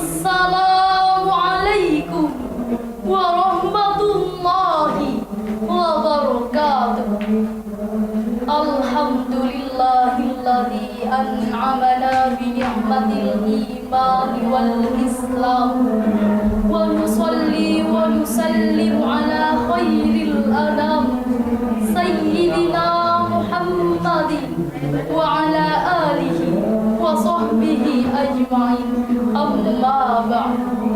Assalamualaikum warahmatullahi wabarakatuh. Alhamdulillahilladzi an'amana bi ni'matil imani wal islam wa nusalli wa nusallim ala khairil anam sayyidina Muhammadin wa ala alihi wa sahbihi ajma'in. Amma ba'du.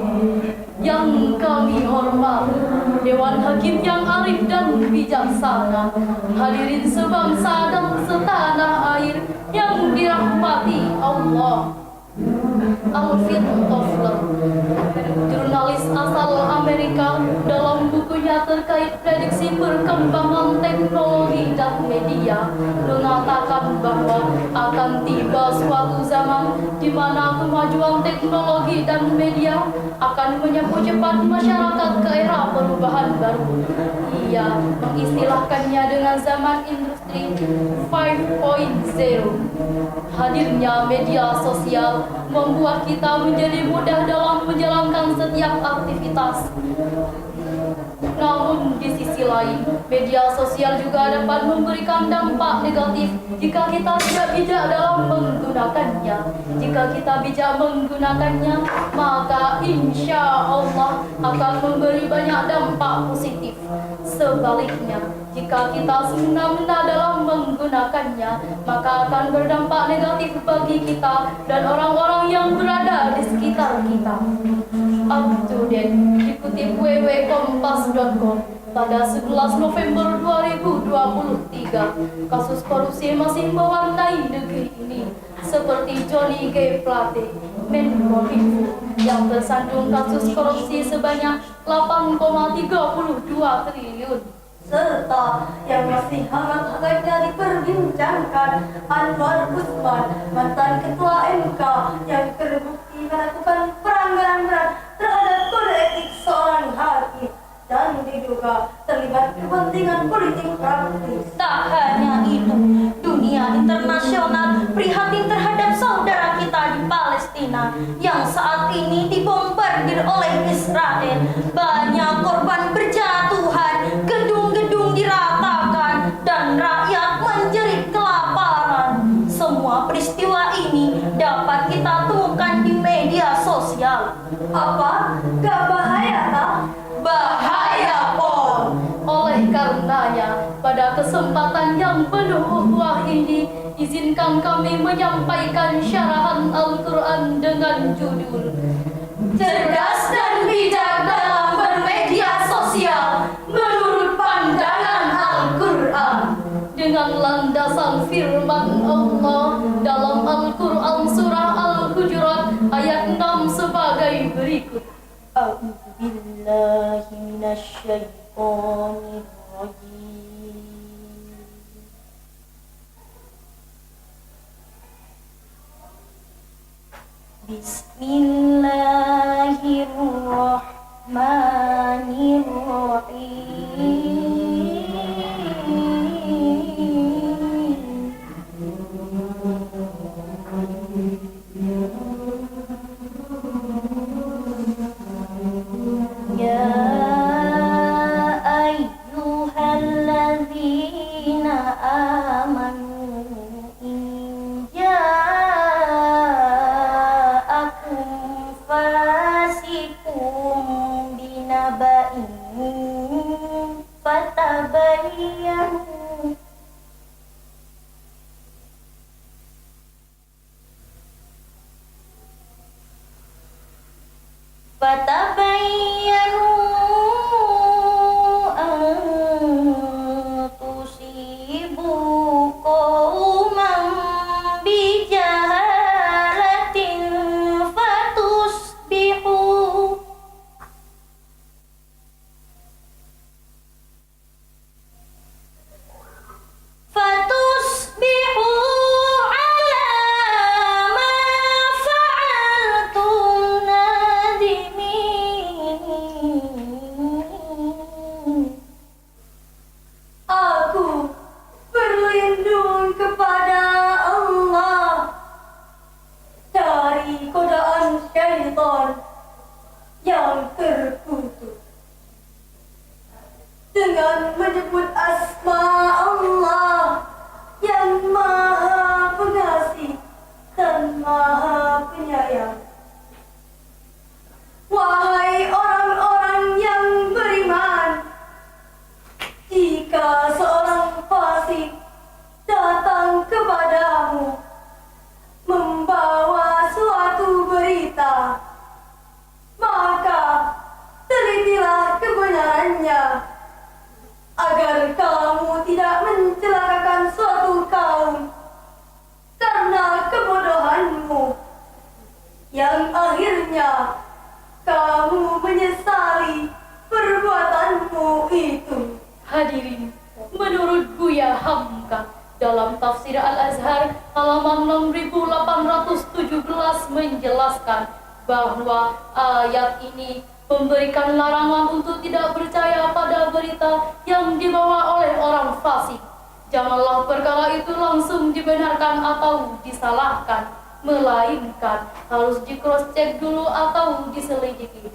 Yang kami hormati Dewan Hakim yang arif dan bijaksana, hadirin sebangsa dan setanah air yang dirahmati Allah. Alfred Toffler, jurnalis asal Amerika, dalam bukunya terkait prediksi perkembangan teknologi dan media, mengatakan bahwa akan tiba suatu zaman di mana kemajuan teknologi dan media akan menyapu cepat masyarakat ke era perubahan baru. Ia mengistilahkannya dengan zaman industri 5.0. Hadirnya media sosial membuat kita menjadi mudah dalam menjalankan setiap aktivitas. Namun di sisi lain, media sosial juga dapat memberikan dampak negatif jika kita tidak bijak dalam menggunakannya. Jika kita bijak menggunakannya, maka insya Allah akan memberi banyak dampak positif. Sebaliknya, jika kita semena-mena dalam menggunakannya, maka akan berdampak negatif bagi kita dan orang-orang yang berada di sekitar kita. Up to date, dikutip www.kompas.com pada 11 November 2023, kasus korupsi masih mewarnai negeri ini, seperti Johnny G. Plate, Menkominfo, yang tersandung kasus korupsi sebanyak 8,32 triliun. Serta yang masih hangat-hangatnya diperbincangkan, Anwar Usman, mantan ketua MK yang terbukti melakukan pelanggaran berat terhadap kode etik seorang hakim dan diduga terlibat kepentingan politik praktis. Tak hanya itu, dunia internasional prihatin terhadap saudara kita di Palestina yang saat ini dibombardir oleh Israel. Banyak korban berjatuhan, gedung-gedung diratakan, dan rakyat menjerit kelaparan. Semua peristiwa ini dapat kita temukan di media sosial. Apa? Gak bahaya tak? Bahaya, Pon. Oleh karenanya, pada kesempatan yang penuh ukhuwah ini, izinkan kami menyampaikan syarahan Al-Quran dengan judul Cerdas dan bijak dalam bermedia sosial menurut pandangan Al-Quran. dengan landasan firman Allah dalam Al-Quran surah Al-Hujurat ayat 6 sebagai berikut. A'udzubillahi minasyaitonir rajim. Bismillahirrahmanirrahim. Ya ayyuhalladzina amanu in ja'akum fasikum binaba'in fatabayyanu an tusibu qauman bijahalatin fatusbihu ala ma fa'altum nadimin. Al-Azhar halaman 6817 menjelaskan bahwa ayat ini memberikan larangan untuk tidak percaya pada berita yang dibawa oleh orang fasik. Janganlah perkara itu langsung dibenarkan atau disalahkan, melainkan harus di-cross-check dulu atau diselidiki.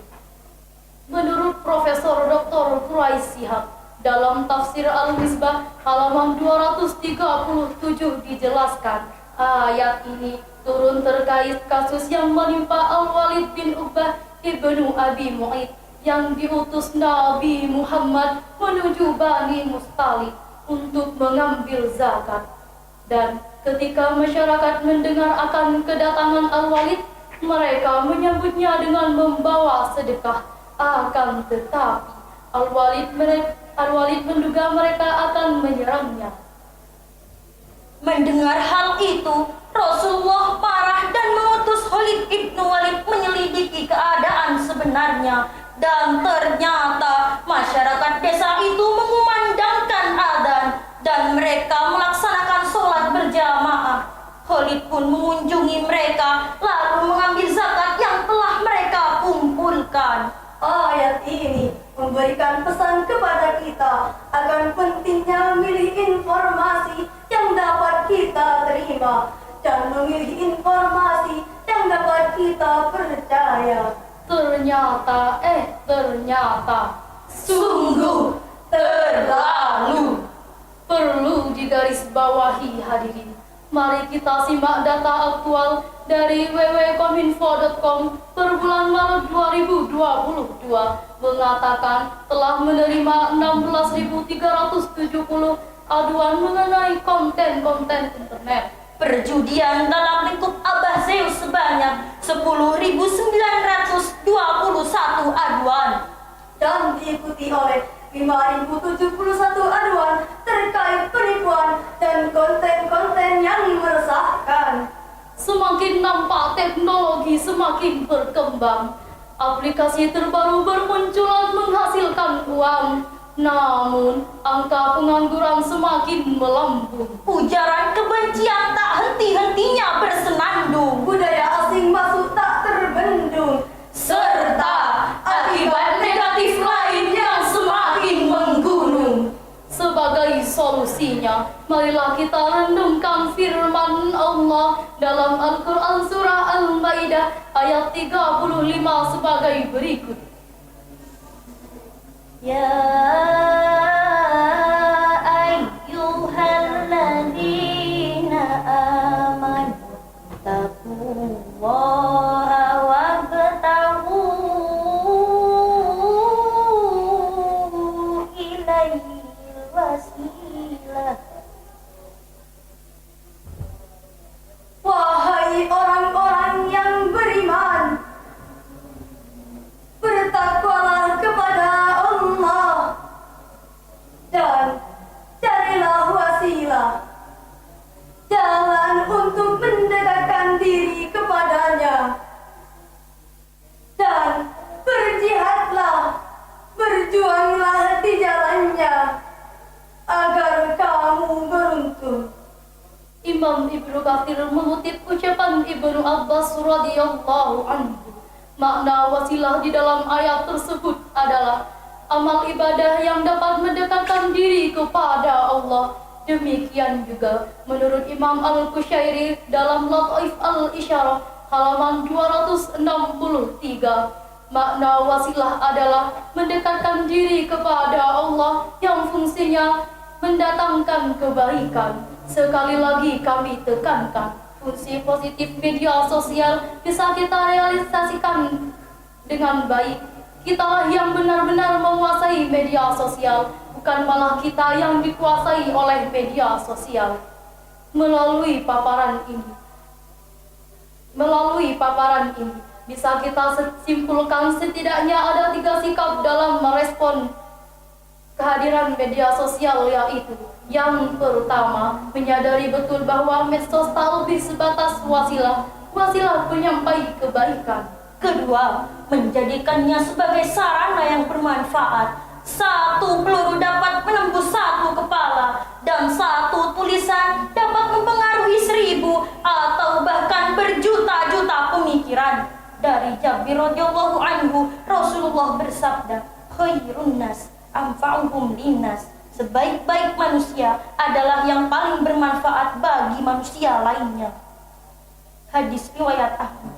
Menurut Profesor Dr. Quraish Shihab, dalam tafsir Al-Misbah halaman 237 dijelaskan, ayat ini turun terkait kasus yang menimpa Al-Walid bin Uqbah ibnu Abi Mu'id yang diutus Nabi Muhammad menuju Bani Mustalik untuk mengambil zakat. Dan ketika masyarakat mendengar akan kedatangan Al-Walid, mereka menyambutnya dengan membawa sedekah. Akan tetapi Al-Walid menduga mereka akan menyerangnya. Mendengar hal itu, Rasulullah marah dan mengutus Khalid ibnu Walid menyelidiki keadaan sebenarnya. Dan ternyata masyarakat desa itu mengumandangkan adzan dan mereka melaksanakan sholat berjamaah. Khalid pun mengunjungi mereka lalu mengambil zakat yang telah mereka kumpulkan. Ayat ini memberikan pesan kepada kita akan pentingnya memilih informasi yang dapat kita terima dan memilih informasi yang dapat kita percaya. Ternyata sungguh terlalu perlu digarisbawahi hadirin. Mari kita simak data aktual dari www.kominfo.com per bulan Maret 2022 mengatakan telah menerima 16.370 aduan mengenai konten-konten internet. Perjudian dalam lingkup Abah Zeus sebanyak 10.921 aduan. Dan diikuti oleh 5.071 aduan terkait penipuan dan konten-konten yang meresahkan. Semakin nampak teknologi semakin berkembang. Aplikasi terbaru bermunculan menghasilkan uang. Namun, angka pengangguran semakin melambung. Ujaran kebencian tak henti-hentinya bersenandung. Budaya asing masuk tak terbendung. Serta akibat negatif lain yang semakin menggunung. Sebagai solusinya, marilah kita renungkan firman Allah dalam Al-Quran Surah Al-Maidah ayat 35 sebagai berikut. Ya ayyuhalladzina amanu taqullaha wabtaghu ilaihi wasilah. Wahai orang-orang yang beriman, bertakwalah kepada Allah dan carilah wasilah, jalan untuk mendekatkan diri kepadanya, dan berjihadlah, berjuanglah di jalannya agar kamu beruntung. Imam Ibnu Katsir mengutip ucapan Ibnu Abbas radhiyallahu anhu. Makna wasilah di dalam ayat tersebut adalah amal ibadah yang dapat mendekatkan diri kepada Allah. Demikian juga menurut Imam Al-Qushairi dalam Lataif Al-Isyarah halaman 263. Makna wasilah adalah mendekatkan diri kepada Allah yang fungsinya mendatangkan kebaikan. Sekali lagi kami tekankan, fungsi positif media sosial bisa kita realisasikan dengan baik. Kitalah yang benar-benar menguasai media sosial, bukan malah kita yang dikuasai oleh media sosial. Melalui paparan ini, bisa kita simpulkan setidaknya ada 3 sikap dalam merespon kehadiran media sosial, yaitu yang pertama, menyadari betul bahwa medsos tak lebih sebatas wasilah penyampai kebaikan. Kedua, menjadikannya sebagai sarana yang bermanfaat. 1 peluru dapat menembus 1 kepala. dan satu tulisan dapat mempengaruhi 1000 atau bahkan berjuta-juta pemikiran. Dari Jabir radhiyallahu anhu, Rasulullah bersabda, khairun nas anfa'uhum linnas. Sebaik-baik manusia adalah yang paling bermanfaat bagi manusia lainnya. Hadis riwayat Ahmad.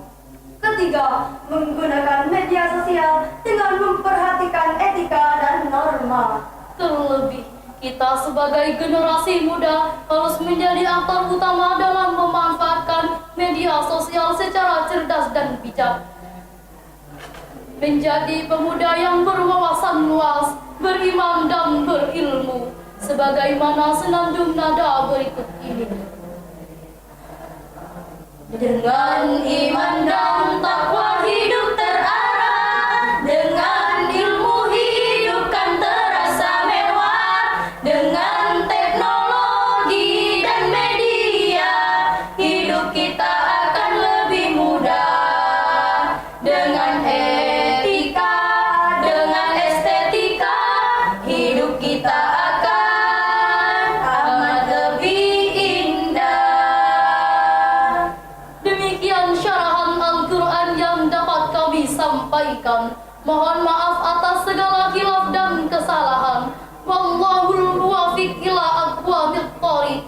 Ketiga, menggunakan media sosial dengan memperhatikan etika dan norma. Terlebih, kita sebagai generasi muda harus menjadi aktor utama dalam memanfaatkan media sosial secara cerdas dan bijak. Menjadi pemuda yang berwawasan luas, beriman dan berilmu, sebagaimana senandung nada berikut ini. Dengan iman dan takwa hidup terarah, dengan ilmu hidup kan terasa mewah, dengan teknologi dan media hidup kita akan lebih mudah. Dengan etika, dengan estetika hidup kita akan amat lebih indah. Demikian syarahan Al-Quran yang dapat kami sampaikan. Mohon maaf atas segala khilaf dan kesalahan. Wallahul muwaffiq ila aqwamit thoriq.